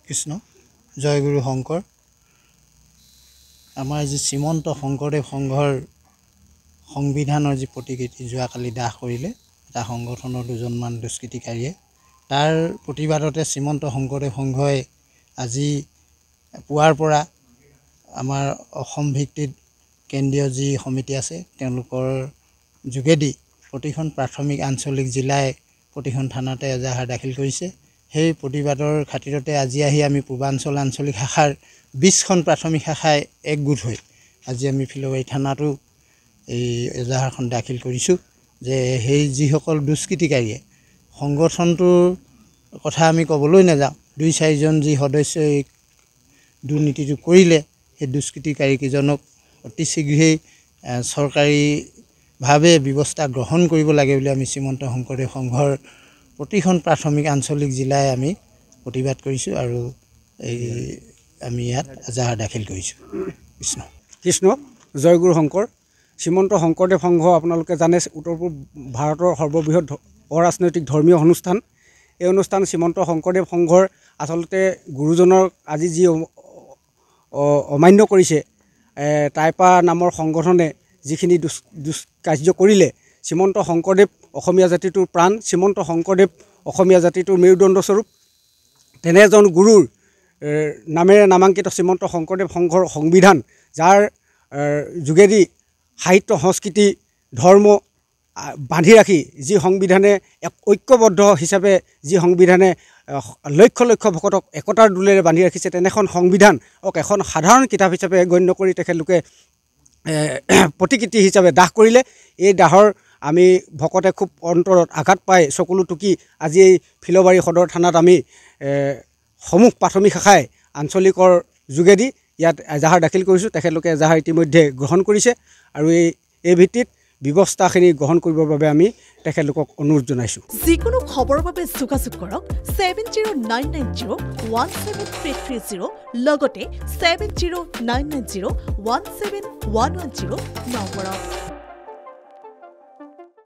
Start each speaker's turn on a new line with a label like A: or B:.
A: কৃষ্ণ জয়গুৰু শংকৰ আমাৰ যি শ্ৰীমন্ত শংকৰদেৱ সংঘৰ সংবিধানৰ যি প্ৰতিকৃতি যোৱাকালি দাহ কৰিলে এটা সংগঠনৰ দুজনমান দুষ্কৃতিকাৰীয়ে তাৰ প্ৰতিবাদতে শ্ৰীমন্ত শংকৰদেৱ সংঘই আজি পুৱাৰ পৰা আমাৰ অসম ভিত্তিত কেন্দ্ৰীয় যি সমিতি আছে তেওঁলোকৰ যোগেদি প্ৰতিখন প্ৰাথমিক আঞ্চলিক জিলাই প্ৰতিখন থানাতে এজাহাৰ দাখিল কৰিছে। সেই প্ৰতিবাদৰ খাতিৰতে আজি আহি আমি পূৰ্বাঞ্চল আঞ্চলিক শাখাৰ 20খন প্ৰাথমিক শাখাই একগোট হৈ আজি আমি ফিলবাৰী থানাতো এই এজাহাৰখন দাখিল কৰিছোঁ যে সেই যিসকল দুষ্কৃতিকাৰীয়ে সংগঠনটোৰ কথা আমি ক'বলৈ নাযাওঁ 2-4জন যি সদস্যই দুৰ্নীতিটো কৰিলে সেই দুষ্কৃতিকাৰীকেইজনক অতি শীঘ্ৰেই চৰকাৰীভাৱে ব্যৱস্থা গ্ৰহণ কৰিব লাগে বুলি আমি শ্ৰীমন্ত শংকৰদেৱ সংঘৰ প্ৰতিখন প্ৰাথমিক আঞ্চলিক জিলাই আমি প্ৰতিবাদ কৰিছোঁ আৰু আমি ইয়াত এজাহাৰ দাখিল কৰিছোঁ।
B: কৃষ্ণ জয়গুৰু শংকৰ শ্ৰীমন্ত শংকৰদেৱ সংঘ আপোনালোকে জানে উত্তৰ পূব ভাৰতৰ সৰ্ববৃহৎ অৰাজনৈতিক ধৰ্মীয় অনুষ্ঠান। এই অনুষ্ঠান শ্ৰীমন্ত শংকৰদেৱ সংঘৰ আচলতে গুৰুজনৰ আজি যি অমান্য কৰিছে টাইপা নামৰ সংগঠনে যিখিনি দুষ্কাৰ্য কৰিলে শ্ৰীমন্ত শংকৰদেৱ অসমীয়া জাতিটোৰ প্ৰাণ, শ্ৰীমন্ত শংকৰদেৱ অসমীয়া জাতিটোৰ মেৰুদণ্ডস্বৰূপ। তেনে এজন গুৰুৰ নামেৰে নামাংকিত শ্ৰীমন্ত শংকৰদেৱ সংঘৰ সংবিধান যাৰ যোগেদি সাহিত্য সংস্কৃতি ধৰ্ম বান্ধি ৰাখি যি সংবিধানে এক ঐক্যবদ্ধ হিচাপে যি সংবিধানে লক্ষ লক্ষ ভকতক একতাৰ দোলেৰে বান্ধি ৰাখিছে তেনেখন সংবিধানক এখন সাধাৰণ কিতাপ হিচাপে গণ্য কৰি তেখেতলোকে প্ৰতিকৃতি হিচাপে দাহ কৰিলে। এই দাহৰ আমি ভকতে খুব অন্তৰত আঘাত পাই চকুলো টুকি আজি এই ফিলবাৰী সদৰ থানাত আমি সমূহ প্ৰাথমিক শাখাই আঞ্চলিকৰ যোগেদি ইয়াত এজাহাৰ দাখিল কৰিছোঁ। তেখেতলোকে এজাহাৰ ইতিমধ্যে গ্ৰহণ কৰিছে আৰু এই ভিত্তিত ব্যৱস্থাখিনি গ্ৰহণ কৰিবৰ বাবে আমি তেখেতলোকক অনুৰোধ জনাইছোঁ।
C: যিকোনো খবৰৰ বাবে যোগাযোগ কৰক 7099017330 লগতে 7099017110 নম্বৰত।